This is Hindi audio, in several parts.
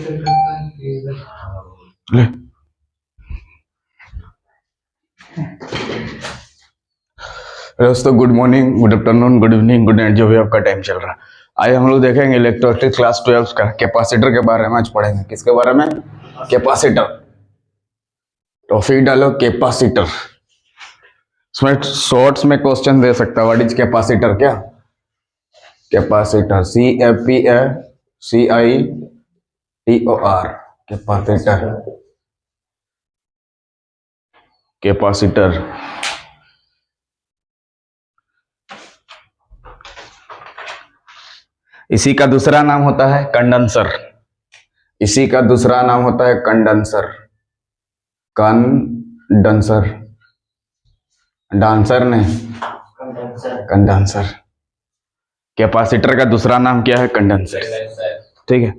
ले। दोस्तों good morning, good afternoon, good evening, good night, जो भी आपका टाइम चल रहा है। आज हम लोग देखेंगे इलेक्ट्रोस्टैटिक क्लास 12 का कैपेसिटर के बारे में आज पढ़ेंगे। किसके बारे में? कैपेसिटर। टॉपिक डालो कैपेसिटर। इसमें शॉर्ट्स में क्वेश्चन दे सकता है। What is capacitor? क्या कैपेसिटर? CAPACITOR capacitor. कैपेसिटर इसी का दूसरा नाम होता है कंडेंसर। इसी का दूसरा नाम होता है कंडेंसर। कंडेंसर, डांसर नहीं, कंडेंसर। कैपेसिटर का दूसरा नाम क्या है? कंडेंसर। ठीक है।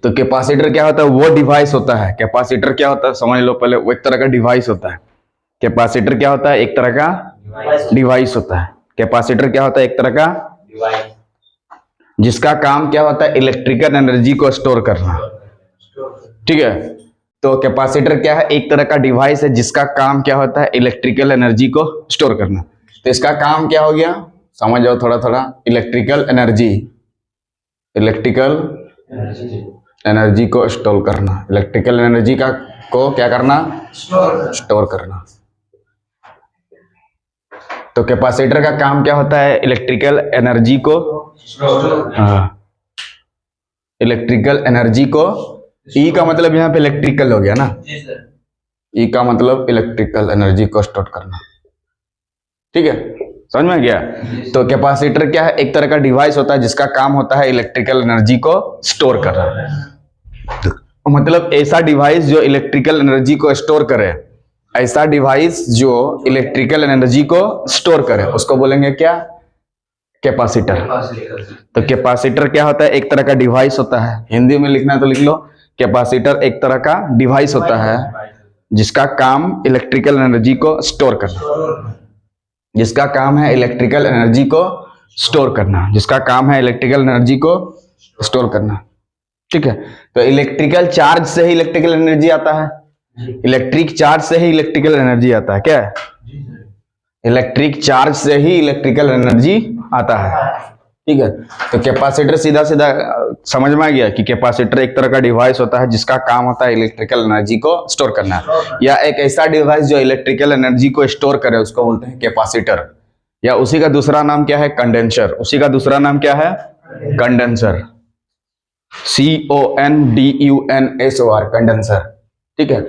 तो कैपेसिटर क्या होता है? वो डिवाइस होता है। कैपेसिटर क्या होता है समझ लो पहले। वो एक तरह का डिवाइस होता है। कैपेसिटर क्या होता है? एक तरह का डिवाइस होता है। कैपेसिटर क्या होता है? एक तरह का डिवाइस, जिसका काम क्या होता है? इलेक्ट्रिकल एनर्जी को स्टोर करना। ठीक है। तो कैपेसिटर क्या है? एक तरह का डिवाइस है जिसका काम क्या होता है? इलेक्ट्रिकल एनर्जी को स्टोर करना। तो इसका काम क्या हो गया? समझ जाओ थोड़ा थोड़ा। इलेक्ट्रिकल एनर्जी, इलेक्ट्रिकल एनर्जी को स्टोर करना। इलेक्ट्रिकल एनर्जी का को क्या करना? स्टोर करना। तो कैपेसिटर का काम क्या होता है? इलेक्ट्रिकल एनर्जी को, इलेक्ट्रिकल एनर्जी को, ई का मतलब यहाँ पे इलेक्ट्रिकल हो गया ना। ई का मतलब इलेक्ट्रिकल एनर्जी को स्टोर करना। ठीक है, समझ में गया? तो कैपेसिटर क्या है? एक तरह का डिवाइस होता है जिसका काम होता है इलेक्ट्रिकल एनर्जी को स्टोर करना। मतलब ऐसा डिवाइस जो इलेक्ट्रिकल एनर्जी को स्टोर करे, ऐसा डिवाइस जो इलेक्ट्रिकल एनर्जी को स्टोर करे उसको बोलेंगे क्या? कैपेसिटर। तो कैपेसिटर क्या होता है? एक तरह का डिवाइस होता है। हिंदी में लिखना है तो लिख लो, कैपेसिटर एक तरह का डिवाइस होता है जिसका काम इलेक्ट्रिकल एनर्जी को स्टोर करना। जिसका काम है इलेक्ट्रिकल एनर्जी को स्टोर करना। जिसका काम है इलेक्ट्रिकल एनर्जी को स्टोर करना। ठीक है। तो इलेक्ट्रिकल चार्ज से ही इलेक्ट्रिकल एनर्जी आता है। इलेक्ट्रिक चार्ज से ही इलेक्ट्रिकल एनर्जी आता है। क्या है? इलेक्ट्रिक चार्ज से ही इलेक्ट्रिकल एनर्जी आता है। ठीक है। तो कैपेसिटर सीधा सीधा समझ में आ गया कि कैपेसिटर एक तरह का डिवाइस होता है जिसका काम होता है इलेक्ट्रिकल एनर्जी को स्टोर करना, या एक ऐसा डिवाइस जो इलेक्ट्रिकल एनर्जी को स्टोर करे उसको बोलते हैं कैपेसिटर। या उसी का दूसरा नाम क्या है? कंडेंसर। उसी का दूसरा नाम क्या है? कंडेंसर। CONDUNSOR, condenser. ठीक है।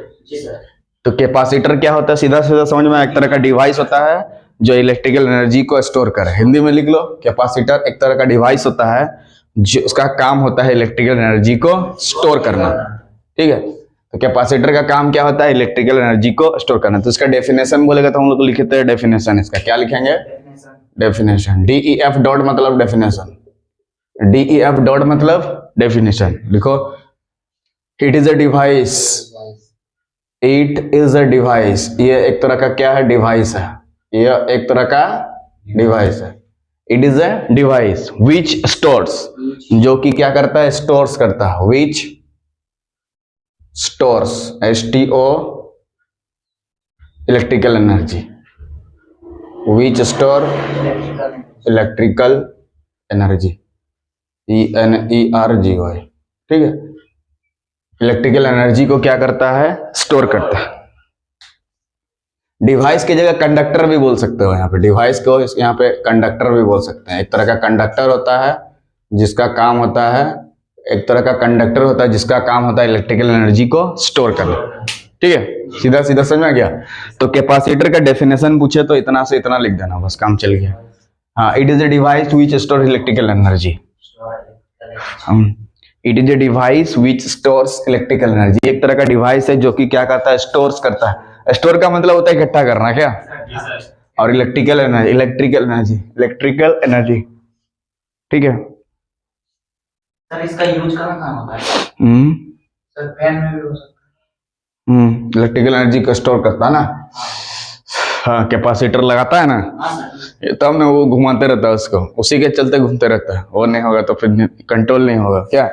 तो कैपेसिटर क्या होता है? सीधा सीधा समझ में, एक तरह का डिवाइस होता है जो इलेक्ट्रिकल एनर्जी को स्टोर करे। हिंदी में लिख लो, कैपेसिटर एक तरह का डिवाइस होता है जो उसका काम होता है इलेक्ट्रिकल एनर्जी को स्टोर करना। ठीक है। तो कैपेसिटर का काम क्या होता है? इलेक्ट्रिकल एनर्जी को स्टोर करना। तो इसका डेफिनेशन बोलेगा तो हम लोग लिखते हैं डेफिनेशन। इसका क्या लिखेंगे? डेफिनेशन। DEF डॉट मतलब डेफिनेशन। DEF डॉट मतलब डेफिनेशन। लिखो, it is a device. It is a device. ये एक तरह का क्या है? डिवाइस है। यह एक तरह का डिवाइस है। It is a device which stores, जो कि क्या करता है? स्टोर्स करता है। Which stores, STO, electrical energy. Which store electrical energy, ENERGY। ठीक है। इलेक्ट्रिकल एनर्जी को क्या करता है? स्टोर करता है। डिवाइस की जगह कंडक्टर भी बोल सकते हो। यहाँ पे डिवाइस को यहाँ पे कंडक्टर भी बोल सकते हैं। एक तरह का कंडक्टर होता है जिसका काम होता है, एक तरह का कंडक्टर होता है जिसका काम होता है इलेक्ट्रिकल एनर्जी को स्टोर करना। ठीक है, सीधा सीधा समझ में गया? तो कैपेसिटर का डेफिनेशन पूछे तो इतना से इतना लिख देना, बस काम चल गया। हाँ, it is a device which store electrical energy. It is a device which stores electrical energy. एक तरह का डिवाइस है जो कि क्या करता है? स्टोर्स करता है। स्टोर का मतलब होता है इकट्ठा करना। क्या? और electrical energy, electrical energy, electrical energy. ठीक है। सर इसका यूज कहाँ होता है? सर फैन में भी हो सकता है। इलेक्ट्रिकल एनर्जी को स्टोर करता है ना। हाँ, कैपेसिटर लगाता है ना, तब ना वो घुमाते रहता है उसको, उसी के चलते घूमते रहता है। वो नहीं होगा तो फिर कंट्रोल नहीं होगा। क्या?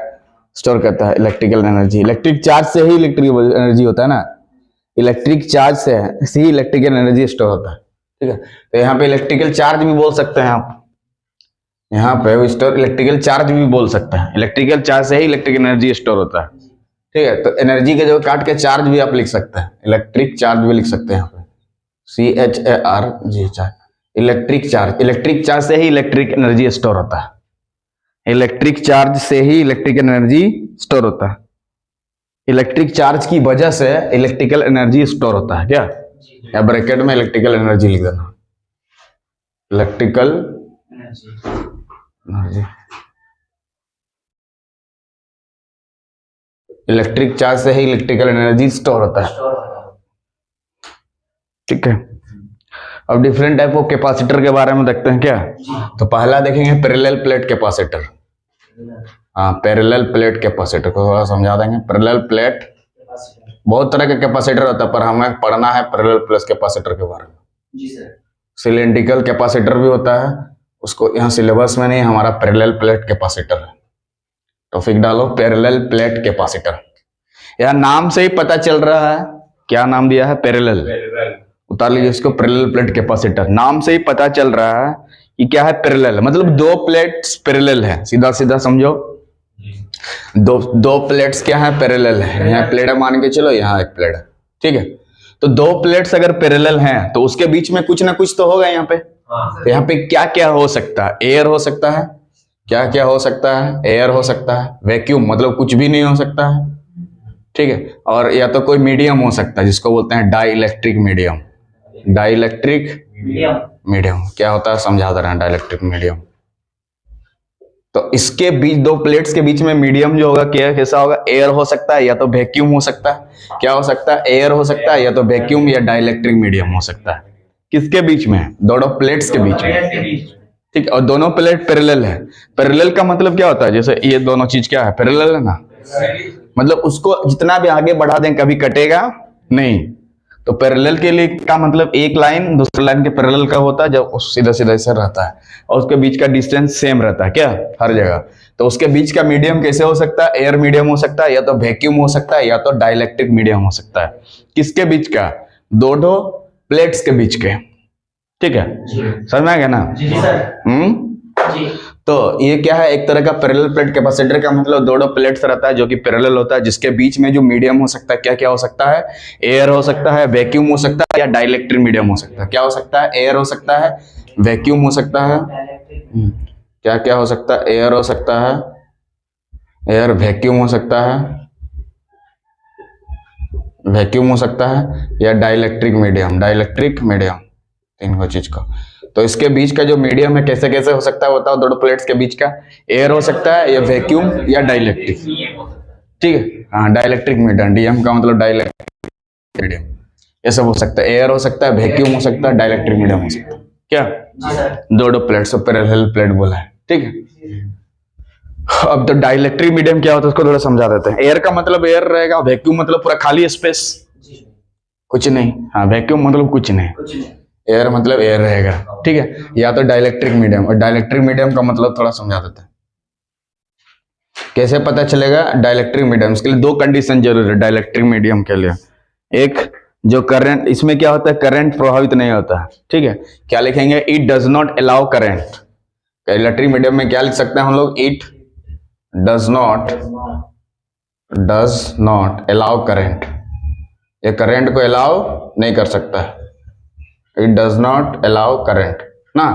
स्टोर करता है इलेक्ट्रिकल एनर्जी। इलेक्ट्रिक चार्ज से ही इलेक्ट्रिकल एनर्जी होता है ना, इलेक्ट्रिक चार्ज से ही इलेक्ट्रिकल एनर्जी स्टोर होता है। ठीक है, तो यहाँ पे इलेक्ट्रिकल चार्ज भी बोल सकते हैं आप, यहाँ पे स्टोर इलेक्ट्रिकल चार्ज भी बोल सकते हैं। इलेक्ट्रिकल चार्ज से ही इलेक्ट्रिकल एनर्जी स्टोर होता है। ठीक है, तो एनर्जी के जो काट के चार्ज भी आप लिख सकते हैं, इलेक्ट्रिक चार्ज भी लिख सकते हैं यहाँ पे, CHARG charge, electric charge. Electric charge से ही इलेक्ट्रिक एनर्जी स्टोर होता है, इलेक्ट्रिक चार्ज से ही इलेक्ट्रिक एनर्जी स्टोर होता है। इलेक्ट्रिक चार्ज की वजह से इलेक्ट्रिकल एनर्जी स्टोर होता है क्या, या ब्रैकेट में इलेक्ट्रिकल एनर्जी लिख देना, इलेक्ट्रिकल एनर्जी। इलेक्ट्रिक चार्ज से ही इलेक्ट्रिकल एनर्जी स्टोर होता है। ठीक है, अब डिफरेंट टाइप ऑफ कैपेसिटर के बारे में देखते हैं क्या। तो पहला देखेंगे पैरेलल प्लेट कैपेसिटर। हाँ, पैरेलल प्लेट कैपेसिटर को थोड़ा समझा देंगे। पैरेलल प्लेट, बहुत तरह का कैपेसिटर होता है पर हमें पढ़ना है पैरेलल प्लेट कैपेसिटर के बारे में। जी सर। सिलेंड्रिकल कैपेसिटर भी होता है, उसको यहाँ सिलेबस में नहीं, हमारा पैरेलल प्लेट कैपेसिटर है। टॉपिक डालो पैरेलल प्लेट कैपेसिटर। यह नाम से ही पता चल रहा है, क्या नाम दिया है, पैरेलल। उतार लीजिए इसको, पैरेलल प्लेट कैपेसिटर। नाम से ही पता चल रहा है कि क्या है, पैरेलल, मतलब दो प्लेट्स पैरेलल है। सीधा सीधा समझो, दो प्लेट्स क्या है, पैरेलल है। यहाँ प्लेट है मान के चलो, यहाँ एक प्लेट है। ठीक है, तो दो प्लेट्स अगर पैरेलल हैं तो उसके बीच में कुछ ना कुछ तो होगा यहाँ पे। तो यहाँ पे क्या क्या हो सकता है, एयर हो सकता है, क्या क्या हो सकता है, एयर हो सकता है, वैक्यूम मतलब कुछ भी नहीं हो सकता है। ठीक है, और या तो कोई मीडियम हो सकता है जिसको बोलते हैं dielectric medium. Dielectric medium क्या होता है समझा दे रहे हैं, डाई इलेक्ट्रिक मीडियम। तो इसके बीच, दो प्लेट्स के बीच में मीडियम जो होगा क्या, कैसा होगा, एयर हो सकता है या तो वैक्यूम हो सकता है। क्या हो सकता है, एयर हो सकता है या तो वैक्यूम या डाई इलेक्ट्रिक मीडियम हो सकता है। किसके बीच में, दोनों प्लेट्स के बीच में। ठीक है, और दोनों प्लेट पैरेलल है। पैरेलल का मतलब क्या होता है, जैसे ये दोनों चीज क्या है, पैरेलल है ना, मतलब उसको जितना भी आगे बढ़ा दें कभी कटेगा नहीं। तो पैरेलल के लिए का मतलब एक लाइन दूसरे लाइन के पैरेलल का होता है जब सीधा सीधा ऐसा रहता है और उसके बीच का डिस्टेंस सेम रहता है क्या, हर जगह। तो उसके बीच का मीडियम कैसे हो सकता है, एयर मीडियम हो सकता है या तो वैक्यूम हो सकता है या तो डाइलेक्ट्रिक मीडियम हो सकता है। किसके बीच का, दोनों प्लेट्स के बीच के। ठीक है, समझ में आ गया ना। जी सर। तो ये क्या है, एक तरह का पैरेलल प्लेट कैपेसिटर का मतलब दोनों प्लेट्स रहता है जो कि पैरेलल होता है, जिसके बीच में जो मीडियम हो सकता है, क्या क्या हो सकता है, एयर हो सकता है, वैक्यूम हो सकता है या डाइलेक्ट्रिक मीडियम हो सकता है। क्या हो सकता है, एयर हो सकता है, वैक्यूम हो सकता है। क्या क्या हो सकता है, एयर हो सकता है, एयर वैक्यूम हो सकता है, वैक्यूम हो सकता है या डाइलेक्ट्रिक मीडियम, डाइलेक्ट्रिक मीडियम, तीन को चीज का। तो इसके बीच का जो मीडियम है कैसे कैसे हो सकता है बताओ, दोनों प्लेट्स के बीच का, एयर हो सकता है या वैक्यूम या डाइलेक्ट्रिक। ठीक है, हाँ डाइलेक्ट्रिक मीडियम, डीएम का मतलब डाइलेक्ट्रिक मीडियम, ये सब हो सकता है। एयर हो सकता है, वैक्यूम हो सकता है, डाइलेक्ट्रिक मीडियम हो सकता है। क्या, दोनों प्लेट्स को पैरेलल प्लेट बोला है। ठीक है, अब तो डाइलेक्ट्रिक मीडियम क्या होता है उसको थोड़ा समझा देते हैं। एयर का मतलब एयर रहेगा, वैक्यूम मतलब पूरा खाली स्पेस, कुछ नहीं। हाँ, वैक्यूम मतलब कुछ नहीं, एयर मतलब एयर रहेगा। ठीक है, या तो डाइलेक्ट्रिक मीडियम। और डाइलेक्ट्रिक मीडियम का मतलब थोड़ा समझा देते हैं, कैसे पता चलेगा डाइलेक्ट्रिक मीडियम। इसके लिए दो कंडीशन जरूर है डाइलेक्ट्रिक मीडियम के लिए। एक, जो करंट, इसमें क्या होता है, करंट प्रभावित नहीं होता है। ठीक है, क्या लिखेंगे, it does not allow current. Electric medium में क्या लिख सकते हैं हम लोग, it does not allow current. ये करंट को अलाउ नहीं कर सकता है, it does not allow current ना,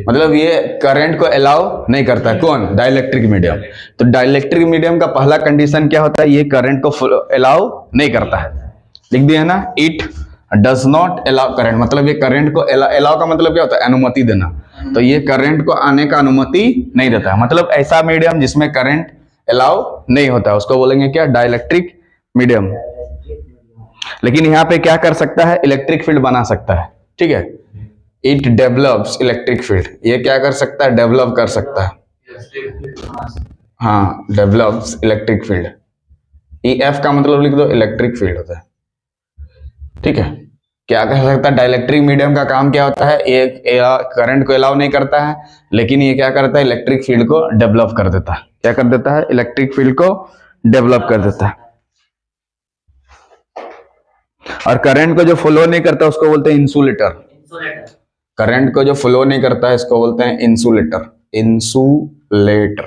मतलब ये करंट को अलाउ नहीं करता है। कौन, डाइलेक्ट्रिक मीडियम। तो डाइलेक्ट्रिक मीडियम का पहला कंडीशन क्या होता है, ये करंट को अलाउ नहीं करता है। लिख दिया ना, it does not allow current, मतलब ये करंट को अलाउ का मतलब क्या होता है, अनुमति देना। तो ये करंट को आने का अनुमति नहीं देता है, मतलब ऐसा मीडियम जिसमें करंट अलाउ नहीं होता है उसको बोलेंगे क्या, डाइलेक्ट्रिक मीडियम। लेकिन यहाँ पे क्या कर सकता है, इलेक्ट्रिक फील्ड बना सकता है। ठीक है, इट डेवलप्स इलेक्ट्रिक फील्ड, ये क्या कर सकता है, डेवलप कर सकता है। हाँ, develops electric field, E F का मतलब लिख दो, इलेक्ट्रिक फील्ड होता है। ठीक है, क्या कर सकता है, डाइलेक्ट्रिक मीडियम का काम क्या होता है, ये करंट को अलाउ नहीं करता है, लेकिन ये क्या करता है, इलेक्ट्रिक फील्ड को डेवलप कर देता है। क्या कर देता है, इलेक्ट्रिक फील्ड को डेवलप कर देता है। और करंट को जो फ्लो नहीं करता उसको बोलते हैं इंसुलेटर। करंट को जो फ्लो नहीं करता है इसको बोलते हैं इंसुलेटर। इंसुलेटर,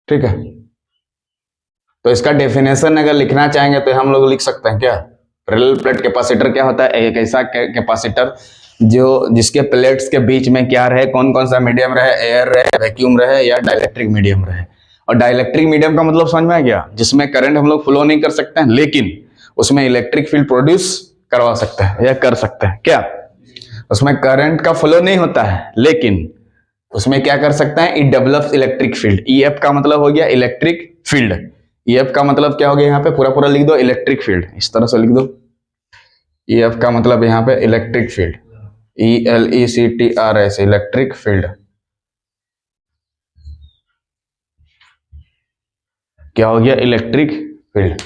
ठीक है। तो इसका डेफिनेशन अगर लिखना चाहेंगे तो हम लोग लिख सकते हैं क्या, पैरेलल प्लेट कैपेसिटर क्या होता है, एक ऐसा कैपेसिटर जिसके प्लेट्स के बीच में क्या रहे, कौन कौन सा मीडियम रहे, एयर रहे, वैक्यूम रहे या डाइलेक्ट्रिक मीडियम रहे। और डाइलेक्ट्रिक मीडियम का मतलब समझ में आ गया, जिसमें करंट हम लोग फ्लो नहीं कर सकते हैं लेकिन उसमें इलेक्ट्रिक फील्ड प्रोड्यूस करवा सकते हैं या कर सकते हैं। क्या, उसमें करंट का फ्लो नहीं होता है लेकिन उसमें क्या कर सकते हैं, it develops electric field. EF का मतलब हो गया इलेक्ट्रिक फील्ड। ईएफ का मतलब क्या हो गया, यहाँ पे पूरा पूरा लिख दो इलेक्ट्रिक फील्ड, इस तरह से लिख दो। ईएफ का मतलब यहाँ पे electric field, ELECTRS, electric field. क्या हो गया, इलेक्ट्रिक फील्ड,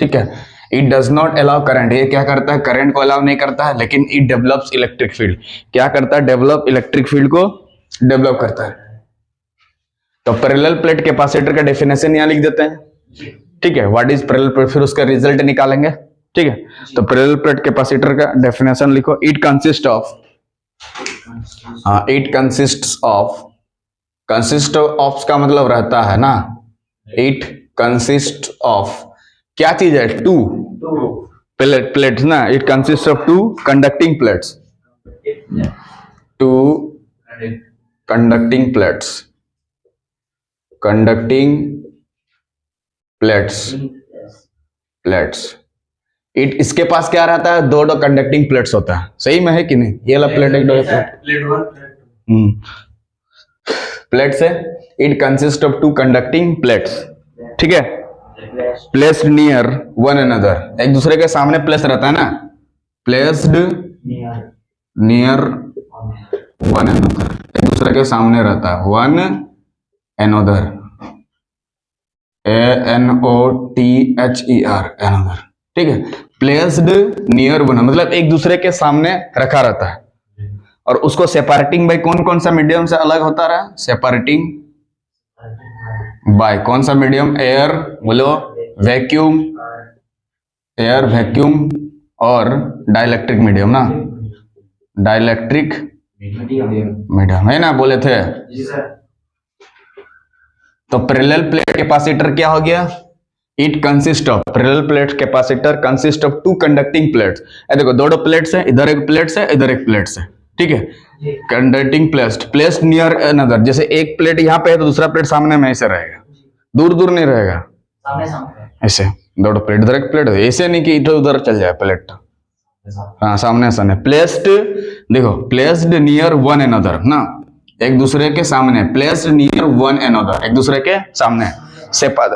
ठीक है। It does not allow current, ये क्या करता है, करंट को अलाउ नहीं करता है लेकिन इट डेवलप्स इलेक्ट्रिक फील्ड। क्या करता है, डेवलप इलेक्ट्रिक फील्ड को डेवलप करता है। तो पैरेलल प्लेट कैपेसिटर का डेफिनेशन यहाँ लिख देते हैं, ठीक है। व्हाट इज पैरेलल प्लेट, फिर उसका रिजल्ट निकालेंगे, ठीक है। तो पैरेलल प्लेट कैपेसिटर का डेफिनेशन लिखो, it consist of, it consist of का मतलब रहता है ना, इट कंसिस्ट ऑफ क्या चीज है, टू प्लेट्स ना, it consist of two conducting plates, two conducting plates, conducting plates, it इसके पास क्या रहता है, दो कंडक्टिंग प्लेट्स होता है, सही में है कि नहीं, ये वाला प्लेट एक दो प्लेट्स है। It consist of two conducting plates, ठीक है, प्लेस्ड नियर वन अनदर, एक दूसरे के सामने प्लेस रहता है ना, प्लेस्ड नियर वन अनदर, एक दूसरे के सामने रहता है, वन अनदर, ANOTHER, अनदर, ठीक है। प्लेस्ड नियर वन मतलब एक दूसरे के सामने रखा रहता है, और उसको सेपरेटिंग बाय कौन कौन सा मीडियम से अलग होता रहा, सेपरेटिंग बाय कौन सा मीडियम, एयर, बोलो वैक्यूम, एयर वैक्यूम और डाइलेक्ट्रिक मीडियम ना, डाइलेक्ट्रिक मीडियम है ना, बोले थे। तो पैरेलल प्लेट कैपेसिटर क्या हो गया, it consist of, parallel plate capacitor consist of two conducting plates. देखो दो प्लेट्स है, इधर एक प्लेट्स है, इधर एक प्लेट्स है, ठीक है। Conducting plates, placed near another, जैसे एक प्लेट यहाँ पे है तो दूसरा प्लेट सामने में ऐसे रहेगा, दूर दूर नहीं रहेगा, ऐसे दो प्लेट, इधर एक प्लेट, ऐसे नहीं कि इधर उधर चल जाए प्लेट, हाँ सामने सामने। प्लेस्ड, देखो प्लेस्ड नियर वन अनदर ना, एक दूसरे के सामने, प्लेस्ड नियर वन अनदर, एक दूसरे के सामने।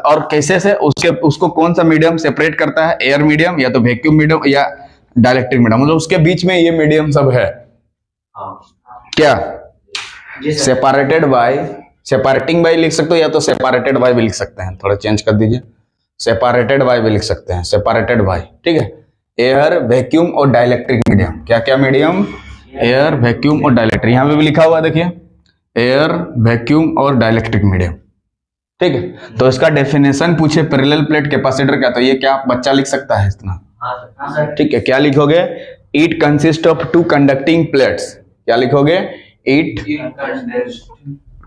और कैसे से उसको कौन सा मीडियम सेपरेट करता है, एयर मीडियम या तो वैक्यूम मीडियम या डाइलेक्ट्रिक मीडियम, मतलब उसके बीच में ये मीडियम सब है। क्या, सेपरेटेड बाय, सेपरेटिंग बाय लिख सकते हो या तो सेपरेटेड बाय भी लिख सकते हैं, थोड़ा चेंज कर दीजिए, सेपरेटेड बाय भी लिख सकते हैं, सेपरेटेड बाय, ठीक है। एयर वैक्यूम और डाइलेक्ट्रिक मीडियम, क्या क्या मीडियम, एयर वैक्यूम और डाइलेक्ट्रिक, यहाँ पे भी लिखा हुआ है देखिए, एयर वैक्यूम और डाइलेक्ट्रिक मीडियम, ठीक है। तो इसका डेफिनेशन पूछे पैरेलल प्लेट कैपेसिटर का, तो ये क्या बच्चा लिख सकता है इतना, ठीक है। क्या लिखोगे, it consist of two conducting plates, क्या लिखोगे, it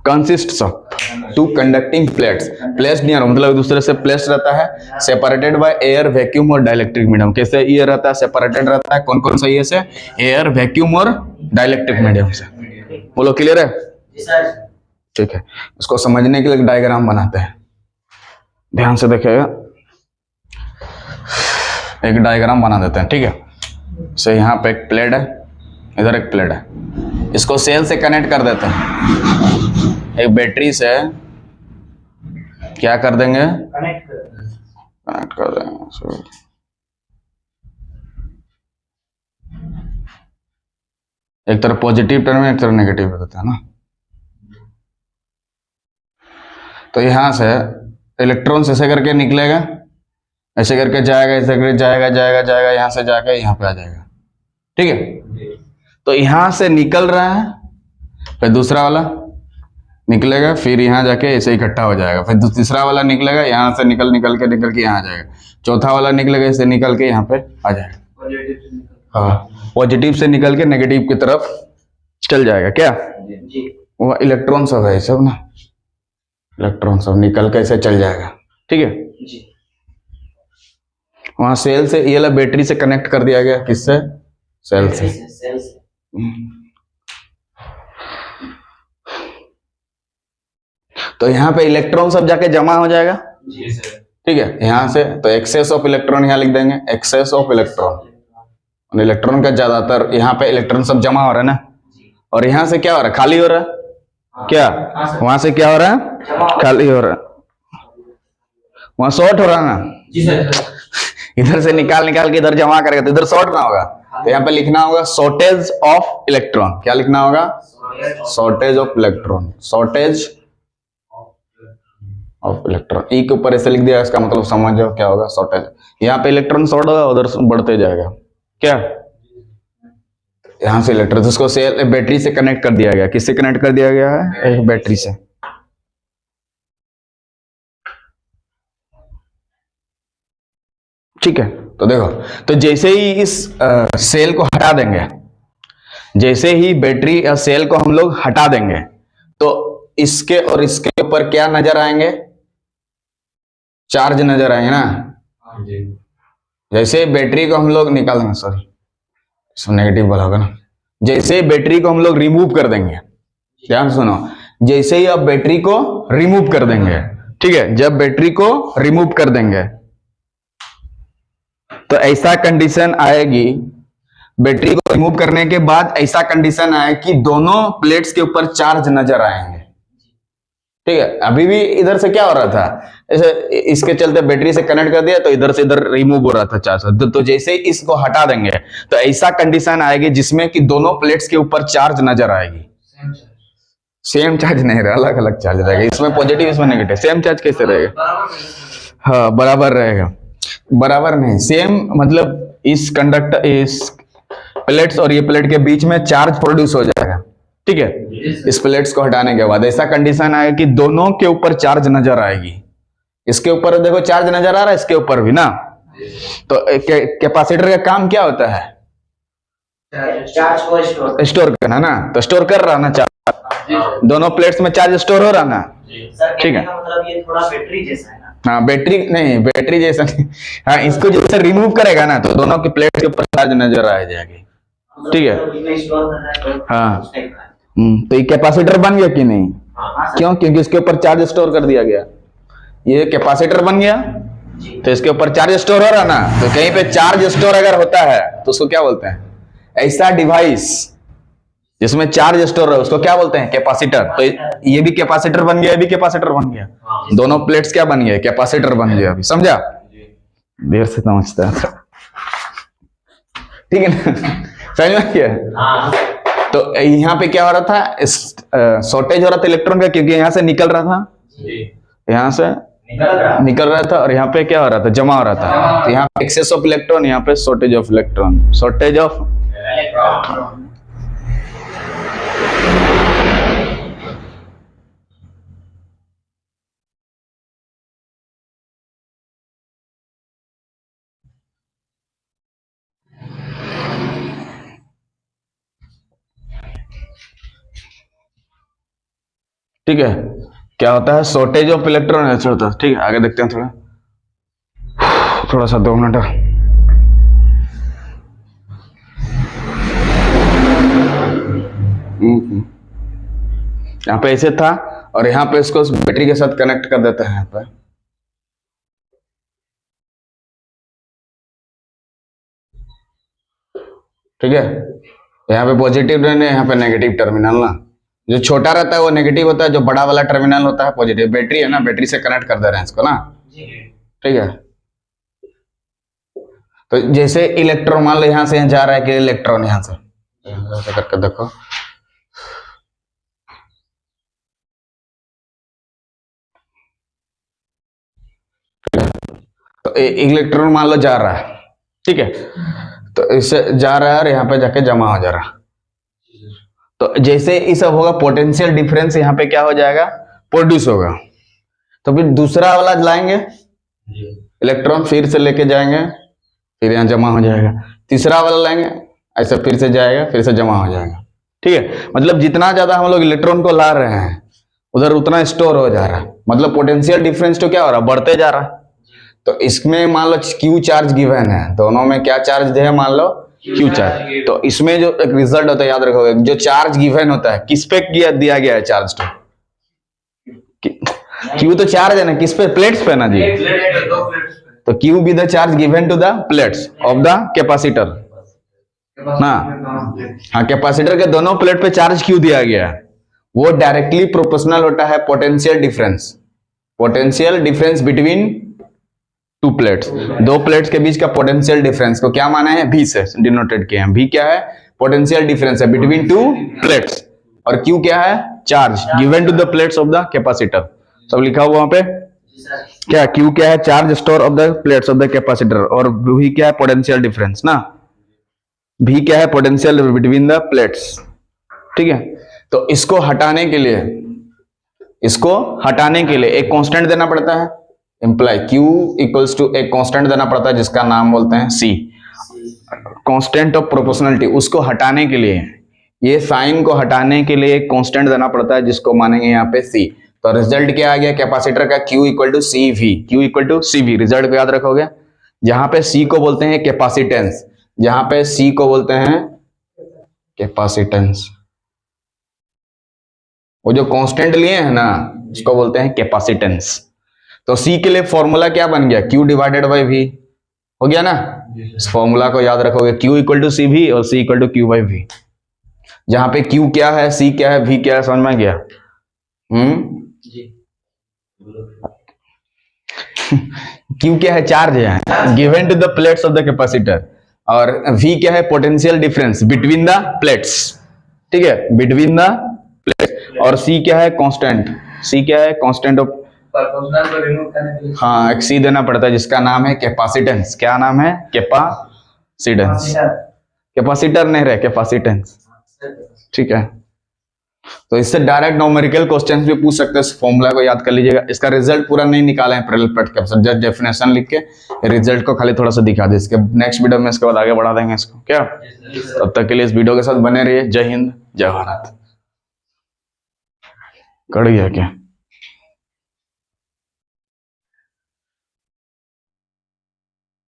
consist of two conducting plates, placed near मतलब एक दूसरे से प्लेस्ड रहता है, सेपरेटेड बाय एयर वैक्यूम और डाइलेक्ट्रिक मीडियम। कैसे ये रहता है, सेपरेटेड रहता है, कौन कौन सा ये से, एयर वैक्यूम और डाइलेक्ट्रिक मीडियम से। बोलो क्लियर है, ठीक है। इसको समझने के लिए डायग्राम बनाते हैं, ध्यान से देखिएगा, एक डायग्राम बना देते हैं, ठीक है। से यहाँ पे एक प्लेट है, इधर एक प्लेट है, इसको सेल से कनेक्ट कर देते हैं, एक बैटरी से क्या कर देंगे, कनेक्ट कर देंगे। एक तरफ पॉजिटिव टर्मिनल, एक तरफ नेगेटिव होता है ना। तो यहां से इलेक्ट्रॉन ऐसे करके निकलेगा, ऐसे करके जाएगा, ऐसे करके जाएगा, जाएगा, जाएगा, यहां से जाकर यहां पे आ जाएगा, ठीक है। तो यहां से निकल रहा है, फिर दूसरा वाला निकलेगा, फिर यहाँ जाके ऐसे इकट्ठा हो जाएगा, फिर तीसरा वाला निकलेगा, यहाँ से निकल निकल के यहाँ आ जाएगा, चौथा वाला निकलेगा, इसे निकल के यहाँ पे आ जाएगा। हाँ, पॉजिटिव से निकल के नेगेटिव की तरफ चल जाएगा। क्या वो इलेक्ट्रॉन सब है सब ना, इलेक्ट्रॉन सब निकल के ऐसे चल जाएगा। ठीक है, वहां सेल से ये वाला बैटरी से कनेक्ट कर दिया गया, किससे? सेल से। तो यहाँ पे इलेक्ट्रॉन सब जाके जमा हो जाएगा। ठीक है, यहाँ से तो एक्सेस ऑफ इलेक्ट्रॉन यहाँ लिख देंगे, एक्सेस ऑफ इलेक्ट्रॉन। इलेक्ट्रॉन का ज्यादातर यहाँ पे इलेक्ट्रॉन सब जमा हो रहा है ना, और यहाँ से क्या हो रहा है? खाली हो रहा है। क्या वहां से क्या हो रहा है? खाली हो रहा है। वहां शॉर्ट हो रहा है ना, इधर से निकाल के इधर जमा करेगा तो इधर शॉर्ट ना होगा, तो यहाँ पे लिखना होगा शॉर्टेज ऑफ इलेक्ट्रॉन। क्या लिखना होगा? Shortage of electron, shortage of electron. E के ऊपर ऐसे लिख दिया, इसका मतलब समझ जाओ क्या होगा, शॉर्टेज। यहाँ पे इलेक्ट्रॉन शॉर्ट होगा, उधर बढ़ते जाएगा। क्या यहाँ से इलेक्ट्रॉन जिसको सेल बैटरी से कनेक्ट कर दिया गया, किससे कनेक्ट कर दिया गया है? एक बैटरी से। ठीक है, तो देखो, तो जैसे ही इस सेल को हटा देंगे, जैसे ही बैटरी या सेल को हम लोग हटा देंगे, तो इसके और इसके ऊपर क्या नजर आएंगे? चार्ज नजर आएंगे ना। जैसे बैटरी को हम लोग निकाल देंगे, सॉरी इसमें नेगेटिव वाला होगा ना, जैसे बैटरी को हम लोग रिमूव कर देंगे, ध्यान सुनो, जैसे ही आप बैटरी को रिमूव कर देंगे, ठीक है, जब बैटरी को रिमूव कर देंगे तो ऐसा कंडीशन आएगी, बैटरी को रिमूव करने के बाद ऐसा कंडीशन आए कि दोनों प्लेट्स के ऊपर चार्ज नजर आएंगे। ठीक है, अभी भी इधर से क्या हो रहा था, ऐसे इसके चलते बैटरी से कनेक्ट कर दिया तो इधर से इधर रिमूव हो रहा था चार्ज। तो जैसे ही इसको हटा देंगे तो ऐसा कंडीशन आएगी जिसमें कि दोनों प्लेट्स के ऊपर चार्ज नजर आएगी। सेम चार्ज नहीं रहेगा, अलग अलग चार्ज रहेगा, इसमें पॉजिटिव इसमें नेगेटिव। सेम चार्ज कैसे रहेगा? हाँ, बराबर रहेगा। बराबर नहीं, सेम मतलब इस कंडक्टर, इस प्लेट्स और ये प्लेट के बीच में चार्ज प्रोड्यूस हो जाएगा। ठीक है, इस प्लेट्स को हटाने के बाद ऐसा कंडीशन आएगा कि दोनों के ऊपर चार्ज नजर आएगी। इसके ऊपर देखो चार्ज नजर आ रहा है, इसके ऊपर भी ना। तो कैपेसिटर का काम क्या होता है? चार्ज को स्टोर करना ना, तो स्टोर कर रहा ना चार्ज, दोनों प्लेट्स में चार्ज स्टोर हो रहा ना। ठीक है, मतलब ये थोड़ा बैटरी जैसा है ना। हाँ, बैटरी नहीं, बैटरी जैसा नहीं। हाँ, इसको जैसे रिमूव करेगा ना तो दोनों के प्लेट के ऊपर चार्ज नजर आ जाएगी। ठीक है, हाँ, तो ये कैपेसिटर बन गया कि नहीं? क्यों? क्योंकि इसके ऊपर चार्ज स्टोर कर दिया गया। ये कैपेसिटर बन गया तो इसके ऊपर चार्ज स्टोर हो रहा ना, तो कहीं पे चार्ज स्टोर अगर होता है तो उसको क्या बोलते हैं? ऐसा डिवाइस जिसमें चार्ज स्टोर है उसको क्या बोलते हैं? कैपेसिटर। तो ये भी कैपेसिटर बन गया, ये भी कैपेसिटर बन गया, दोनों प्लेट्स क्या बन गए? कैपेसिटर बन गया। अभी समझा? देर से समझता था। ठीक है ना, समझ में क्या? तो यहाँ पे क्या हो रहा था? शॉर्टेज हो रहा था इलेक्ट्रॉन का, क्योंकि यहाँ से निकल रहा था, यहाँ से निकल रहा था, और यहाँ पे क्या हो रहा था? जमा हो रहा था। तो यहाँ पे एक्सेस ऑफ इलेक्ट्रॉन, यहाँ पे shortage of electron, shortage of electron. ठीक है, क्या होता है? शॉर्टेज ऑफ इलेक्ट्रॉन ऐसा होता है। ठीक है, आगे देखते हैं थोड़ा सा 2 मिनट। यहाँ पे ऐसे था, और यहाँ पे इसको बैटरी के साथ कनेक्ट कर देते हैं यहाँ पे। ठीक है, यहाँ पे पॉजिटिव रहने, यहाँ पे नेगेटिव टर्मिनल ना। जो छोटा रहता है वो नेगेटिव होता है, जो बड़ा वाला टर्मिनल होता है पॉजिटिव। बैटरी है ना, बैटरी से कनेक्ट कर दे रहे हैं इसको ना। ठीक है, तो जैसे इलेक्ट्रॉन मान लो यहाँ से जा रहा है कि इलेक्ट्रॉन यहाँ से करके देखो, तो इलेक्ट्रॉन मान लो जा रहा है। ठीक है, तो इससे जा रहा है और यहाँ पे जाके जमा हो जा रहा। तो जैसे ये सब होगा पोटेंशियल डिफरेंस यहाँ पे क्या हो जाएगा, प्रोड्यूस होगा। तो फिर दूसरा वाला लाएंगे, इलेक्ट्रॉन फिर से लेके जाएंगे, फिर यहाँ जमा हो जाएगा। तीसरा वाला लाएंगे, ऐसा फिर से जाएगा, फिर से जमा हो जाएगा। ठीक है, मतलब जितना ज्यादा हम लोग इलेक्ट्रॉन को ला रहे हैं उधर उतना स्टोर हो जा रहा है, मतलब पोटेंशियल डिफरेंस तो क्या हो रहा है, बढ़ते जा रहा है। तो इसमें मान लो क्यू चार्ज गिवन है, दोनों में क्या चार्ज है, मान लो क्यू चार्ज। तो इसमें जो एक रिजल्ट होता है याद रखोगे, जो चार्ज गिवन होता है किस पे दिया गया है चार्ज, तो क्यू तो चार्ज है ना, किस पे, प्लेट्स पे ना जी। तो Q be the charge given to the plates of the capacitor ना। हाँ, कैपेसिटर के दोनों प्लेट पे चार्ज क्यू दिया गया है, वो डायरेक्टली प्रोपोर्शनल होता है potential difference, potential difference between two plates, दो प्लेट्स के बीच का पोटेंशियल डिफरेंस को क्या माना है, भी से डिनोटेड किया है। भी क्या है, पोटेंशियल डिफरेंस है बिटवीन टू प्लेट्स, और क्यू क्या है, charge given to the plates of the capacitor. सब लिखा हुआ वहां पे क्या, क्यू क्या है, charge store of the plates of the capacitor, और भी क्या है, पोटेंशियल डिफरेंस ना, भी क्या है, पोटेंशियल बिटवीन द प्लेट्स। ठीक है, तो इसको हटाने के लिए, इसको हटाने के लिए एक कांस्टेंट देना पड़ता है, इंप्लाई Q इक्वल्स टू एक कांस्टेंट देना पड़ता है जिसका नाम बोलते हैं C, कांस्टेंट ऑफ प्रोपोर्शनलिटी। उसको हटाने के लिए, ये साइन को हटाने के लिए एक कांस्टेंट देना पड़ता है जिसको मानेंगे यहाँ पे C। तो रिजल्ट क्या आ गया कैपेसिटर का, Q equal to CV, Q equal to CV। Result को याद रखोगे, जहां पे C को बोलते हैं कैपेसिटेंस, जहां पे C को बोलते हैं कैपेसिटेंस, वो जो कांस्टेंट लिए हैं ना उसको बोलते हैं कैपेसिटेंस। तो C के लिए फॉर्मूला क्या बन गया, Q डिवाइडेड बाई V हो गया ना। इस फॉर्मूला को याद रखोगे, Q इक्वल टू CV और C equal to Q by V। जहां पे Q क्या है, C क्या है, V क्या है, समझ में गया। Q क्या है, चार्ज है given to the plates of the capacitor, और V क्या है, potential difference between the plates. ठीक है, बिटवीन द प्लेट्स। और C क्या है, कांस्टेंट, C क्या है, कांस्टेंट ऑफ, हाँ एक C देना पड़ता है जिसका नाम है कैपेसिटेंस। क्या नाम है, कैपेसिटेंस, कैपेसिटर नहीं रहे, कैपेसिटेंस। ठीक है, तो इससे डायरेक्ट न्यूमेरिकल क्वेश्चंस भी पूछ सकते हैं। इस फॉर्मूला को याद कर लीजिएगा। इसका रिजल्ट पूरा नहीं निकाले हैं parallel plate capacitor, just definition लिख के रिजल्ट को खाली थोड़ा सा दिखा दे। इसके नेक्स्ट वीडियो में इसके बाद आगे बढ़ा देंगे इसको, क्या। तब तक के लिए इस वीडियो के साथ बने रहिए। जय हिंद, जय भारत। कट गया क्या।